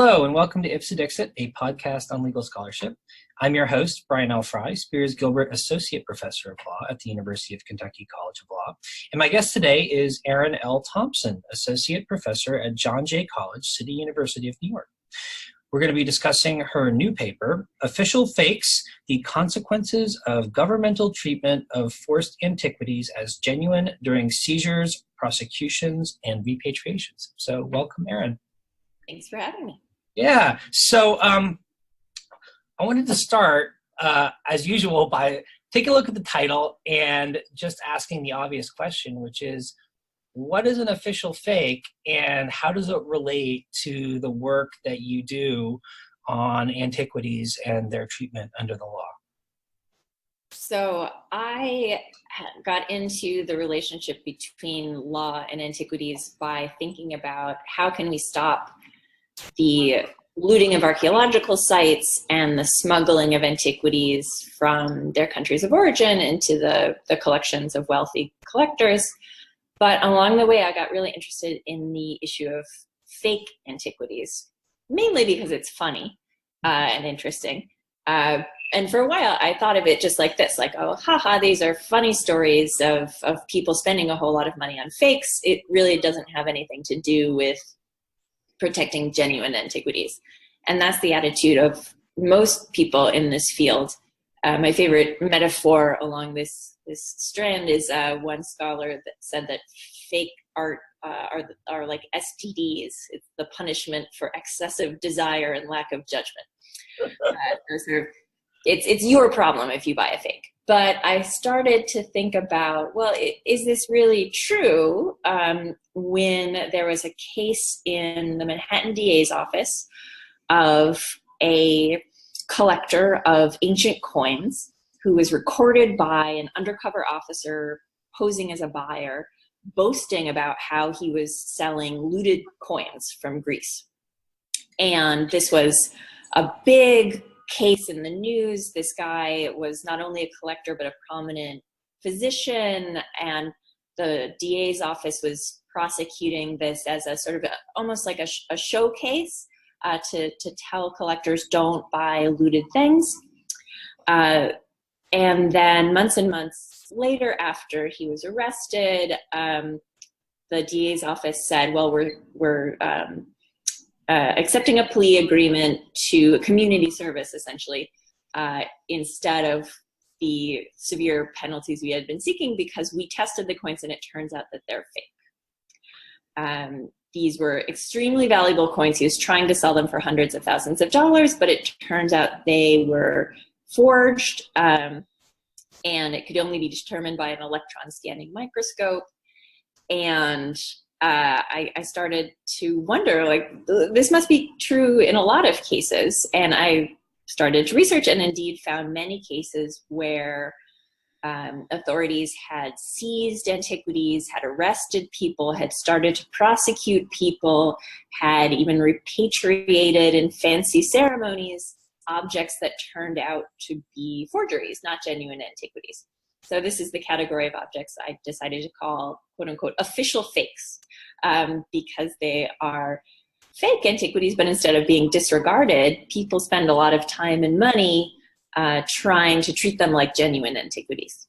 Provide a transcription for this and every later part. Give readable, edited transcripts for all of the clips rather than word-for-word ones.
Hello, and welcome to Ipsa Dixit, a podcast on legal scholarship. I'm your host, Brian L. Fry, Spears Gilbert Associate Professor of Law at the University of Kentucky College of Law. And my guest today is Erin L. Thompson, Associate Professor at John Jay College, City University of New York. We're going to be discussing her new paper, Official Fakes, the Consequences of Governmental Treatment of Forced Antiquities as Genuine During Seizures, Prosecutions, and Repatriations. So welcome, Erin. Thanks for having me. Yeah, so I wanted to start, as usual, by taking a look at the title and just asking the obvious question, which is, what is an official fake and how does it relate to the work that you do on antiquities and their treatment under the law? So I got into the relationship between law and antiquities by thinking about how can we stop the looting of archaeological sites and the smuggling of antiquities from their countries of origin into the collections of wealthy collectors. But along the way, I got really interested in the issue of fake antiquities, mainly because it's funny and interesting. And for a while, I thought of it just like this, like, oh, haha, these are funny stories of people spending a whole lot of money on fakes. It really doesn't have anything to do with protecting genuine antiquities. And that's the attitude of most people in this field. My favorite metaphor along this strand is one scholar that said that fake art are like STDs. It's the punishment for excessive desire and lack of judgment. It's your problem if you buy a fake. But I started to think about, well, is this really true? When there was a case in the Manhattan DA's office of a collector of ancient coins who was recorded by an undercover officer posing as a buyer, boasting about how he was selling looted coins from Greece. And this was a big case in the news. This guy was not only a collector, but a prominent physician, and the DA's office was prosecuting this as a sort of almost like a showcase to tell collectors don't buy looted things. And then months and months later, after he was arrested, the DA's office said, well, we're accepting a plea agreement to a community service, essentially, instead of the severe penalties we had been seeking, because we tested the coins and it turns out that they're fake. These were extremely valuable coins. He was trying to sell them for hundreds of thousands of dollars, but it turns out they were forged, and it could only be determined by an electron scanning microscope. And I started to wonder, like, this must be true in a lot of cases. And I started to research and indeed found many cases where authorities had seized antiquities, had arrested people, had started to prosecute people, had even repatriated in fancy ceremonies objects that turned out to be forgeries, not genuine antiquities. So this is the category of objects I decided to call, quote unquote, official fakes, because they are fake antiquities, but instead of being disregarded, people spend a lot of time and money trying to treat them like genuine antiquities.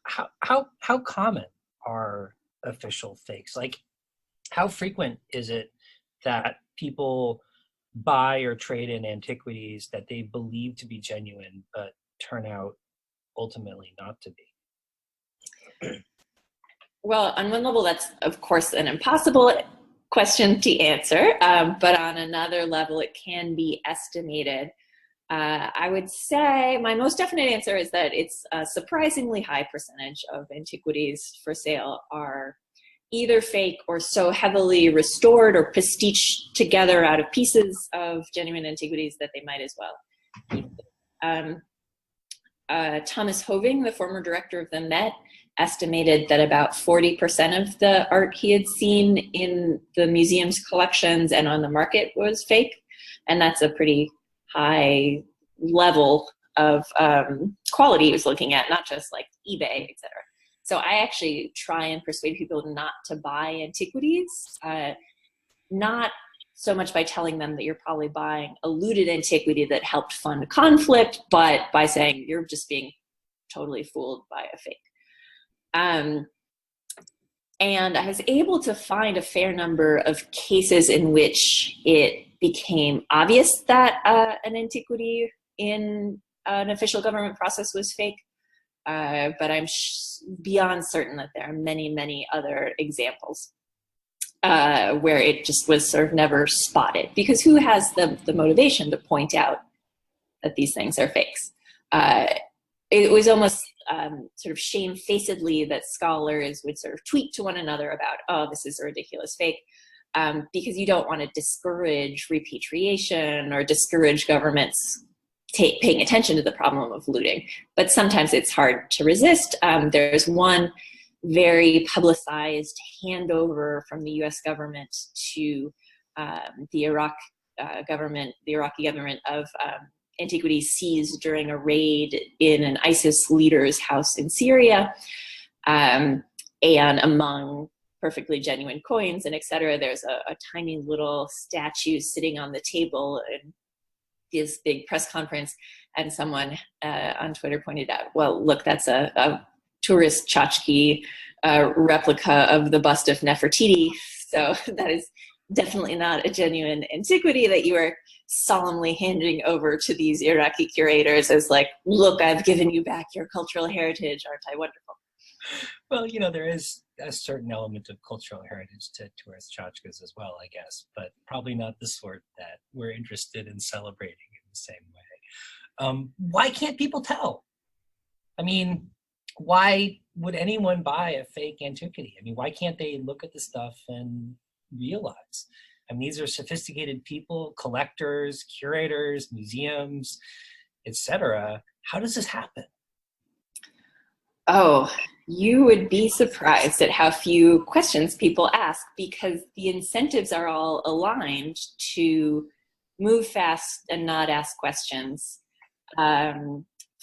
How common are official fakes? Like, how frequent is it that people buy or trade in antiquities that they believe to be genuine, but turn out ultimately not to be? Well, on one level, that's, of course, an impossible question to answer, but on another level, it can be estimated. I would say my most definite answer is that it's a surprisingly high percentage of antiquities for sale are either fake or so heavily restored or pastiched together out of pieces of genuine antiquities that they might as well be. Thomas Hoving, the former director of the Met, estimated that about 40% of the art he had seen in the museum's collections and on the market was fake. And that's a pretty high level of quality he was looking at, not just like eBay, et cetera. So I actually try and persuade people not to buy antiquities, not so much by telling them that you're probably buying a looted antiquity that helped fund conflict, but by saying you're just being totally fooled by a fake. And I was able to find a fair number of cases in which it became obvious that an antiquity in an official government process was fake. But I'm beyond certain that there are many, many other examples where it just was sort of never spotted. Because who has the motivation to point out that these things are fakes? It was almost sort of shamefacedly that scholars would sort of tweet to one another about, oh, this is a ridiculous fake, because you don't want to discourage repatriation or discourage governments paying attention to the problem of looting. But sometimes it's hard to resist. There's one very publicized handover from the US government to the Iraqi government of antiquities seized during a raid in an ISIS leader's house in Syria. And among perfectly genuine coins and et cetera, there's a tiny little statue sitting on the table in this big press conference. And someone on Twitter pointed out, well, look, that's a tourist tchotchke replica of the bust of Nefertiti. So that is definitely not a genuine antiquity that you are solemnly handing over to these Iraqi curators as like, look, I've given you back your cultural heritage. Aren't I wonderful? Well, there is a certain element of cultural heritage to tourist tchotchkes as well, I guess, but probably not the sort that we're interested in celebrating in the same way. Why can't people tell? I mean, why would anyone buy a fake antiquity? I mean, why can't they look at the stuff and realize? I mean, these are sophisticated people, collectors, curators, museums, etc. How does this happen? Oh, you would be surprised at how few questions people ask, because the incentives are all aligned to move fast and not ask questions.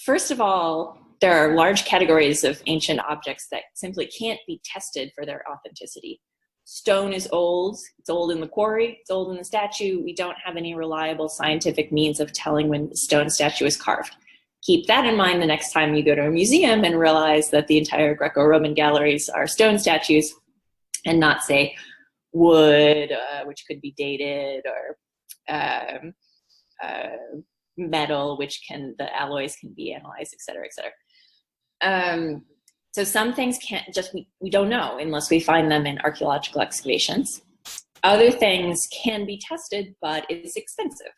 First of all, there are large categories of ancient objects that simply can't be tested for their authenticity. Stone is old. It's old in the quarry. It's old in the statue. We don't have any reliable scientific means of telling when the stone statue is carved. Keep that in mind the next time you go to a museum and realize that the entire Greco-Roman galleries are stone statues and not, say, wood, which could be dated, or metal, which the alloys can be analyzed, et cetera, et cetera. So some things can't we don't know unless we find them in archaeological excavations. Other things can be tested, but it's expensive.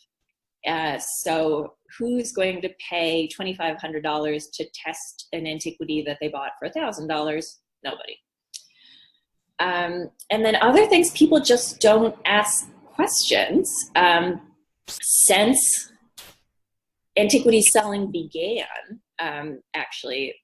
So who's going to pay $2,500 to test an antiquity that they bought for $1,000? Nobody. And then other things, people just don't ask questions. Since antiquity selling began, actually,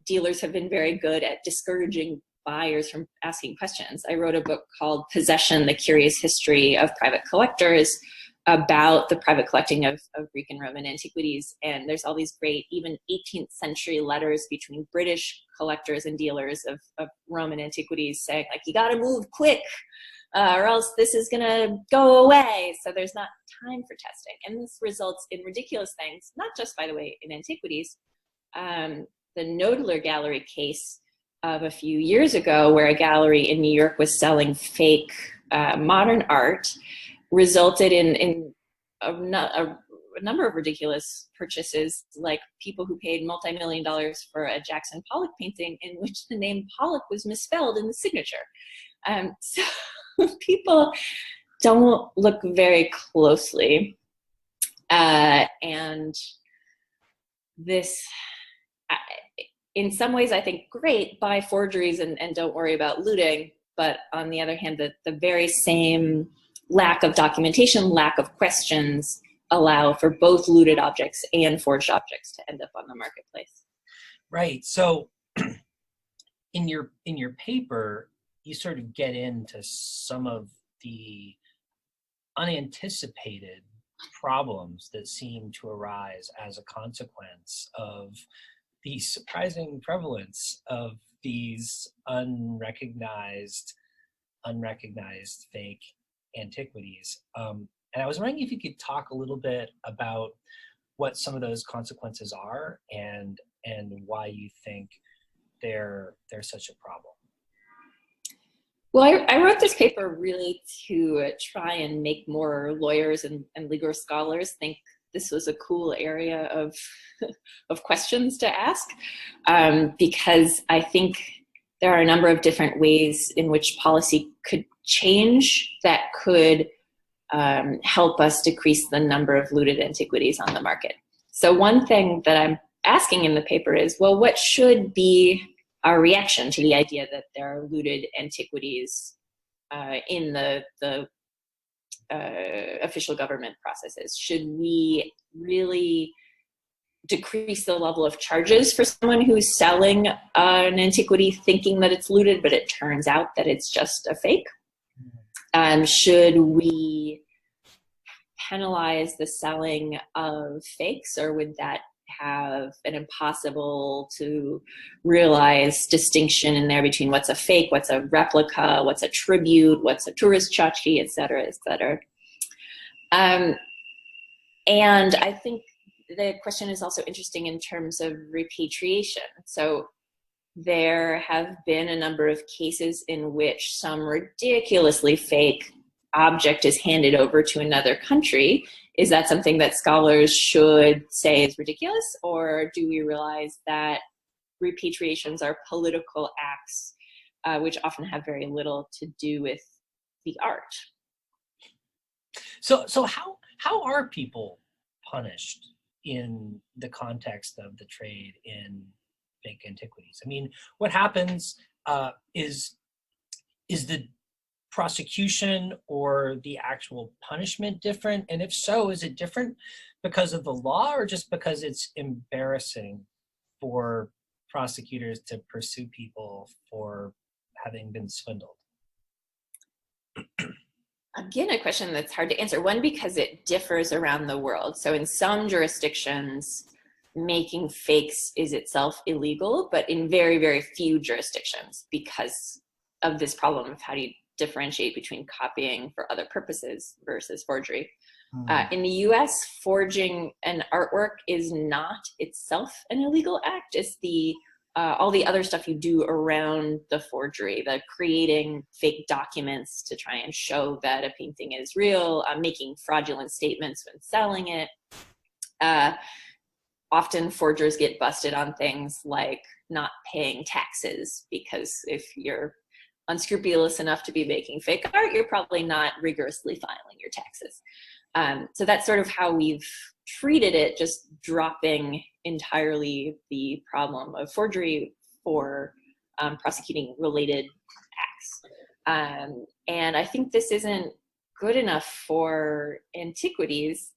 dealers have been very good at discouraging buyers from asking questions. I wrote a book called Possession: The Curious History of Private Collectors about the private collecting of Greek and Roman antiquities. And there's all these great, even 18th century letters between British collectors and dealers of Roman antiquities saying, like, you gotta move quick or else this is gonna go away. So there's not time for testing. And this results in ridiculous things, not just, by the way, in antiquities. The Knoedler Gallery case of a few years ago, where a gallery in New York was selling fake modern art, resulted in a number of ridiculous purchases, like people who paid multi-million dollars for a Jackson Pollock painting in which the name Pollock was misspelled in the signature. So people don't look very closely. And this, in some ways, I think, great, buy forgeries and don't worry about looting. But on the other hand, the very same lack of documentation, lack of questions, allow for both looted objects and forged objects to end up on the marketplace. Right. So in your paper, you sort of get into some of the unanticipated problems that seem to arise as a consequence of the surprising prevalence of these unrecognized fake antiquities. And I was wondering if you could talk a little bit about what some of those consequences are and why you think they're such a problem. Well, I wrote this paper really to try and make more lawyers and legal scholars think this was a cool area of questions to ask, because I think there are a number of different ways in which policy could change that could help us decrease the number of looted antiquities on the market. So one thing that I'm asking in the paper is, well, what should be our reaction to the idea that there are looted antiquities in the official government processes? Should we really decrease the level of charges for someone who's selling an antiquity thinking that it's looted, but it turns out that it's just a fake? Should we penalize the selling of fakes, or would that have an impossible to realize distinction in there between what's a fake, what's a replica, what's a tribute, what's a tourist tchotchke, et cetera, et cetera. And I think the question is also interesting in terms of repatriation. So there have been a number of cases in which some ridiculously fake object is handed over to another country. Is that something that scholars should say is ridiculous, or do we realize that repatriations are political acts which often have very little to do with the art? So how are people punished in the context of the trade in fake antiquities? I mean, what happens is the prosecution or the actual punishment different? And if so, is it different because of the law or just because it's embarrassing for prosecutors to pursue people for having been swindled? Again, a question that's hard to answer. One, because it differs around the world. So in some jurisdictions, making fakes is itself illegal, but in very, very few jurisdictions, because of this problem of how do you differentiate between copying for other purposes versus forgery. In the US, forging an artwork is not itself an illegal act. It's the all the other stuff you do around the forgery, the creating fake documents to try and show that a painting is real, making fraudulent statements when selling it. Often forgers get busted on things like not paying taxes, because if you're unscrupulous enough to be making fake art, you're probably not rigorously filing your taxes. So that's sort of how we've treated it, just dropping entirely the problem of forgery for prosecuting related acts. And I think this isn't good enough for antiquities,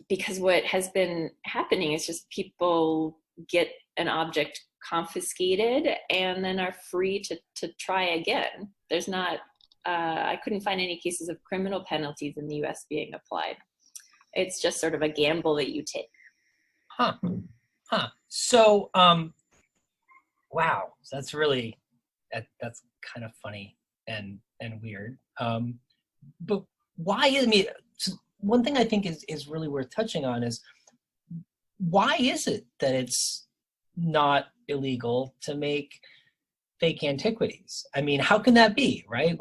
because what has been happening is just people get an object confiscated and then are free to try again. There's not, I couldn't find any cases of criminal penalties in the US being applied. It's just sort of a gamble that you take. So, wow, that's really, that's kind of funny and weird. But why, I mean, one thing I think is really worth touching on is, why is it that it's not illegal to make fake antiquities? I mean, how can that be, right?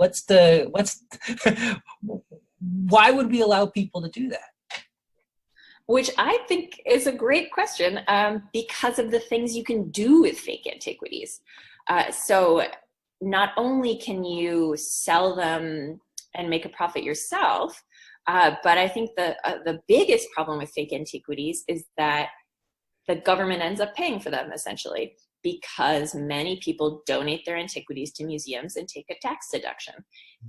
Why would we allow people to do that? Which I think is a great question, because of the things you can do with fake antiquities. So not only can you sell them and make a profit yourself, but I think the biggest problem with fake antiquities is that the government ends up paying for them, essentially, because many people donate their antiquities to museums and take a tax deduction.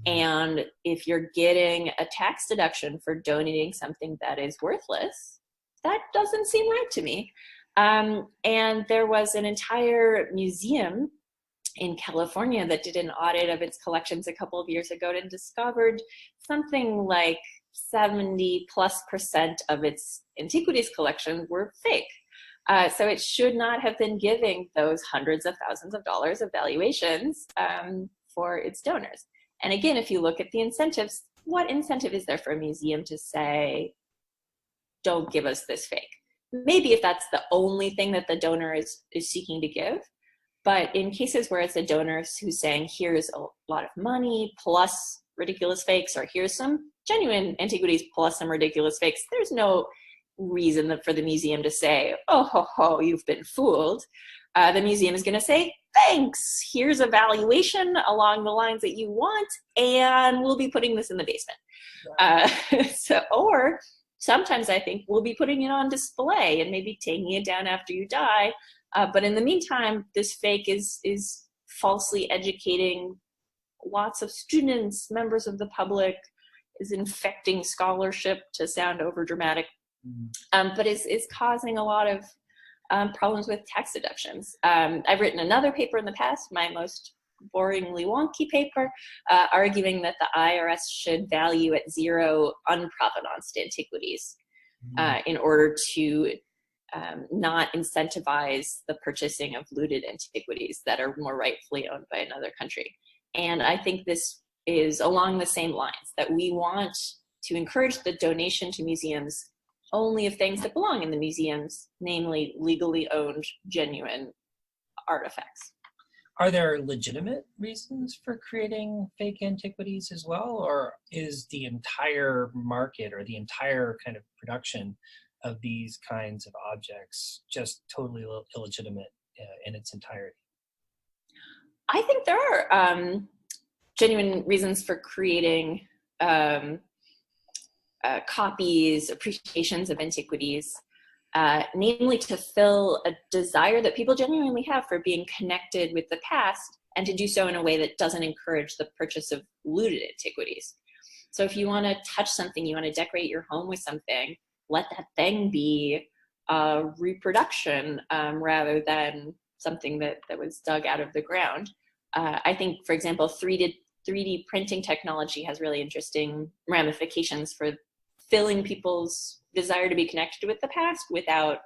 And if you're getting a tax deduction for donating something that is worthless, that doesn't seem right to me. And there was an entire museum in California that did an audit of its collections a couple of years ago and discovered something like 70+% of its antiquities collection were fake. So it should not have been giving those hundreds of thousands of dollars of valuations for its donors. And again, if you look at the incentives, what incentive is there for a museum to say, don't give us this fake? Maybe if that's the only thing that the donor is seeking to give. But in cases where it's a donor who's saying, here's a lot of money plus ridiculous fakes, or here's some genuine antiquities plus some ridiculous fakes, there's no reason for the museum to say, oh, ho, ho, you've been fooled. The museum is going to say, thanks, here's a valuation along the lines that you want, and we'll be putting this in the basement. Or sometimes I think we'll be putting it on display and maybe taking it down after you die. But in the meantime, this fake is falsely educating lots of students, members of the public, is infecting scholarship to sound overdramatic, but is causing a lot of problems with tax deductions. I've written another paper in the past, my most boringly wonky paper, arguing that the IRS should value at zero unprovenanced antiquities in order to not incentivize the purchasing of looted antiquities that are more rightfully owned by another country. And I think this is along the same lines, that we want to encourage the donation to museums only of things that belong in the museums, namely legally owned, genuine artifacts. Are there legitimate reasons for creating fake antiquities as well, or is the entire market or the entire kind of production of these kinds of objects just totally illegitimate in its entirety? I think there are genuine reasons for creating copies, appreciations of antiquities, namely to fill a desire that people genuinely have for being connected with the past, and to do so in a way that doesn't encourage the purchase of looted antiquities. So if you want to touch something, you want to decorate your home with something, let that thing be a reproduction rather than something that was dug out of the ground. I think, for example, 3D printing technology has really interesting ramifications for filling people's desire to be connected with the past without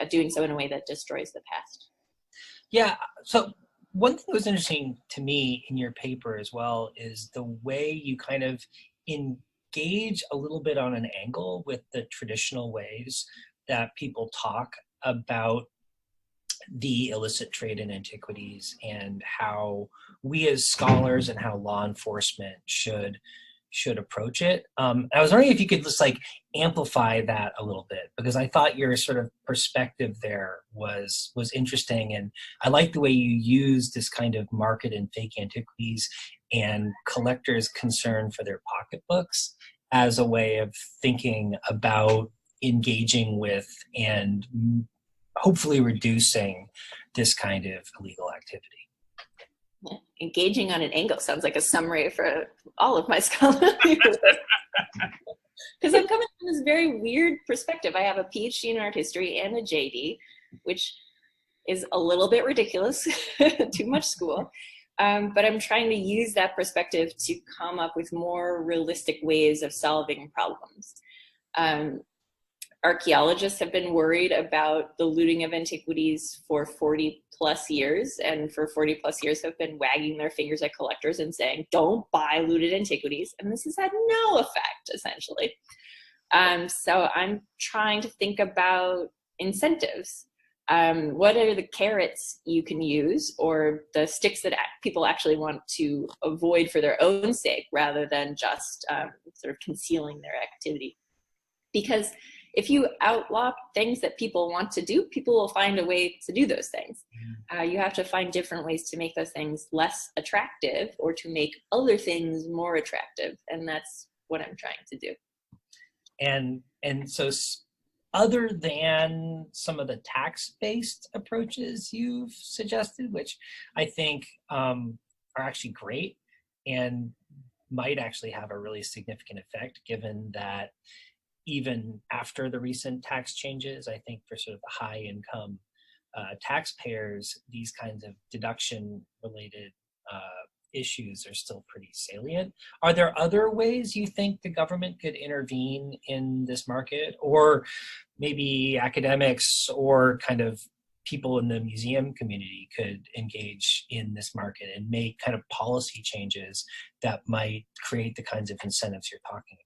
doing so in a way that destroys the past. Yeah, so one thing that was interesting to me in your paper as well is the way you kind of engage a little bit on an angle with the traditional ways that people talk about the illicit trade in antiquities and how we as scholars and how law enforcement should approach it. I was wondering if you could just like amplify that a little bit, because I thought your sort of perspective there was interesting, and I like the way you use this kind of market in fake antiquities and collectors' concern for their pocketbooks as a way of thinking about engaging with and hopefully reducing this kind of illegal activity. Engaging on an angle sounds like a summary for all of my scholarly work. Because I'm coming from this very weird perspective. I have a PhD in art history and a JD, which is a little bit ridiculous, too much school. But I'm trying to use that perspective to come up with more realistic ways of solving problems. Archaeologists have been worried about the looting of antiquities for 40 plus years, and for 40 plus years have been wagging their fingers at collectors and saying, don't buy looted antiquities. And this has had no effect, essentially. So I'm trying to think about incentives. What are the carrots you can use, or the sticks that people actually want to avoid for their own sake, rather than just sort of concealing their activity? Because if you outlaw things that people want to do, people will find a way to do those things. You have to find different ways to make those things less attractive, or to make other things more attractive. And that's what I'm trying to do. And so other than some of the tax-based approaches you've suggested, which I think are actually great and might actually have a really significant effect, given that even after the recent tax changes, I think for sort of the high income taxpayers, these kinds of deduction related issues are still pretty salient. Are there other ways you think the government could intervene in this market, or maybe academics or kind of people in the museum community could engage in this market and make kind of policy changes that might create the kinds of incentives you're talking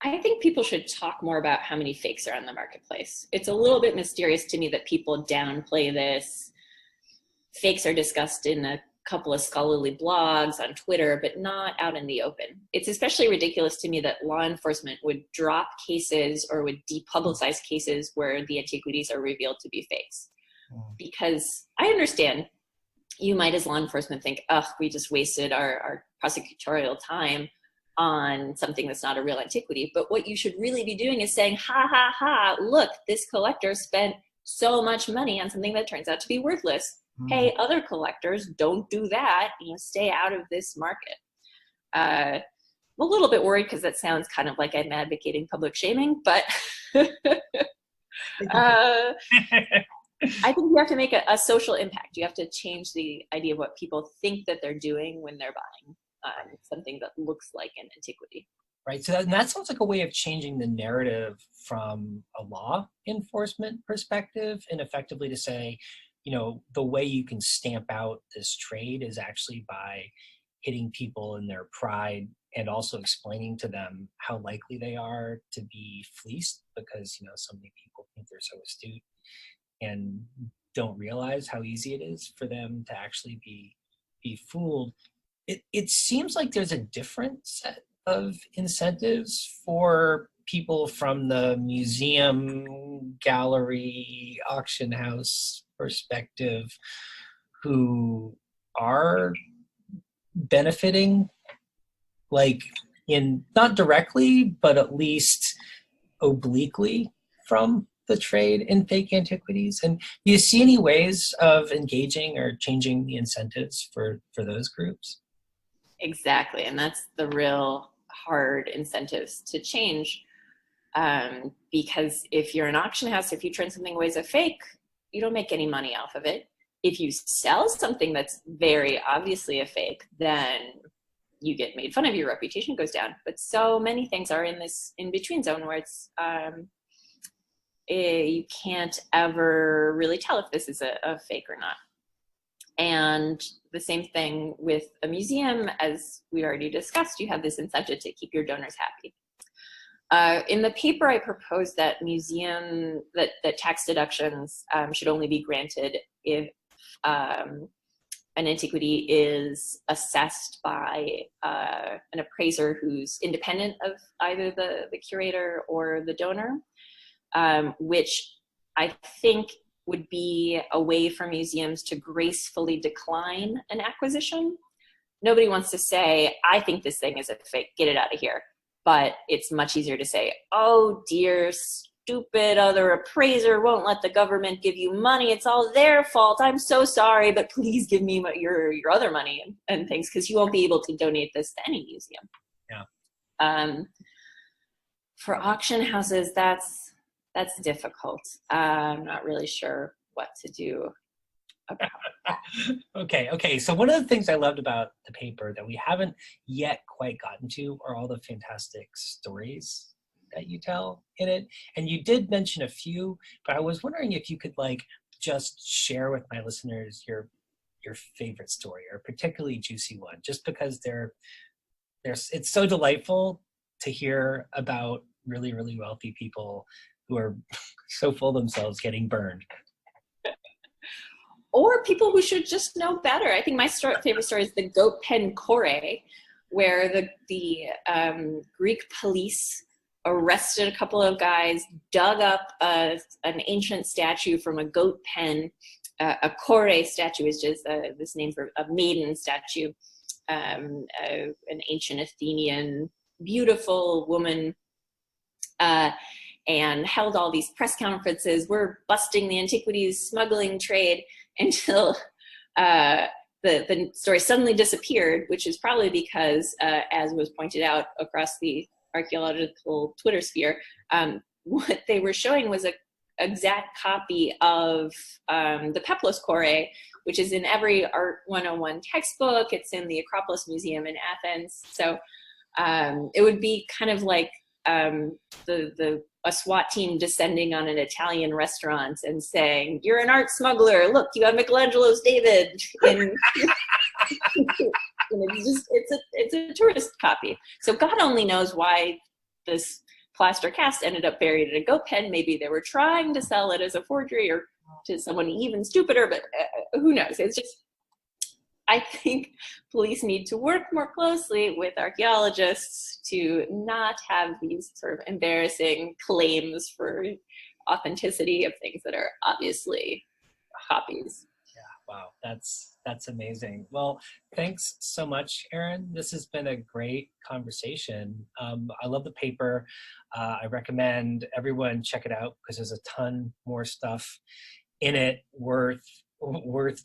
I think people should talk more about how many fakes are on the marketplace. It's a little bit mysterious to me that people downplay this. Fakes are discussed in a couple of scholarly blogs on Twitter, but not out in the open. It's especially ridiculous to me that law enforcement would drop cases or would depublicize cases where the antiquities are revealed to be fakes. Because I understand you might, as law enforcement, think, oh, we just wasted our prosecutorial time on something that's not a real antiquity. But what you should really be doing is saying, ha, ha, ha, look, this collector spent so much money on something that turns out to be worthless. Hey, other collectors, don't do that. Stay out of this market. I'm a little bit worried because that sounds kind of like I'm advocating public shaming, but I think you have to make a social impact. You have to change the idea of what people think that they're doing when they're buying something that looks like an antiquity. Right. So that sounds like a way of changing the narrative from a law enforcement perspective, and effectively to say, the way you can stamp out this trade is actually by hitting people in their pride and also explaining to them how likely they are to be fleeced, because, so many people think they're so astute and don't realize how easy it is for them to actually be fooled. It seems like there's a different set of incentives for people from the museum, gallery, auction house perspective who are benefiting, like not directly, but at least obliquely from the trade in fake antiquities. And do you see any ways of engaging or changing the incentives for those groups? Exactly, and that's the real hard incentives to change, because if you're an auction house, if you turn something away as a fake, you don't make any money off of it. If you sell something that's very obviously a fake, then you get made fun of, your reputation goes down. But so many things are in this in-between zone where it's you can't ever really tell if this is a fake or not. And the same thing with a museum, as we already discussed, you have this incentive to keep your donors happy. In the paper, I proposed that that tax deductions should only be granted if an antiquity is assessed by an appraiser who's independent of either the curator or the donor, which I think would be a way for museums to gracefully decline an acquisition. Nobody wants to say, I think this thing is a fake, get it out of here. But it's much easier to say, oh dear, stupid other appraiser won't let the government give you money. It's all their fault. I'm so sorry, but please give me your other money and things, because you won't be able to donate this to any museum. Yeah. For auction houses, that's difficult. I'm not really sure what to do about that. Okay. So one of the things I loved about the paper that we haven't yet quite gotten to are all the fantastic stories that you tell in it. And you did mention a few, but I was wondering if you could just share with my listeners your favorite story, or a particularly juicy one, just because it's so delightful to hear about really, really wealthy people who are so full of themselves getting burned. Or people who should just know better. I think my favorite story is the goat pen core, where the Greek police arrested a couple of guys, dug up an ancient statue from a goat pen. A core statue is just this name for a maiden statue, an ancient Athenian, beautiful woman, and held all these press conferences. We're busting the antiquities smuggling trade, until the story suddenly disappeared, which is probably because, as was pointed out across the archaeological Twitter sphere, what they were showing was an exact copy of the Peplos core, which is in every Art 101 textbook. It's in the Acropolis Museum in Athens. So it would be kind of like a SWAT team descending on an Italian restaurant and saying, "You're an art smuggler. Look, you have Michelangelo's David." And it's a tourist copy. So God only knows why this plaster cast ended up buried in a goat pen. Maybe they were trying to sell it as a forgery or to someone even stupider, but who knows? It's just, I think police need to work more closely with archaeologists to not have these sort of embarrassing claims for authenticity of things that are obviously copies. Yeah, wow, that's amazing. Well, thanks so much, Erin. This has been a great conversation. I love the paper. I recommend everyone check it out because there's a ton more stuff in it worth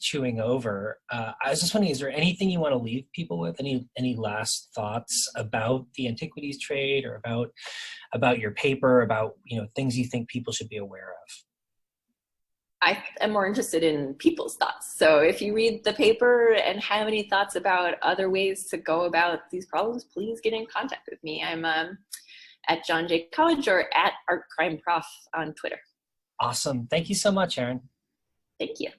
chewing over. I was just wondering, is there anything you want to leave people with? Any last thoughts about the antiquities trade, or about your paper, about things you think people should be aware of? I am more interested in people's thoughts. So if you read the paper and have any thoughts about other ways to go about these problems, please get in contact with me. I'm at John Jay College or at Art Crime Prof on Twitter. Awesome. Thank you so much, Erin. Thank you.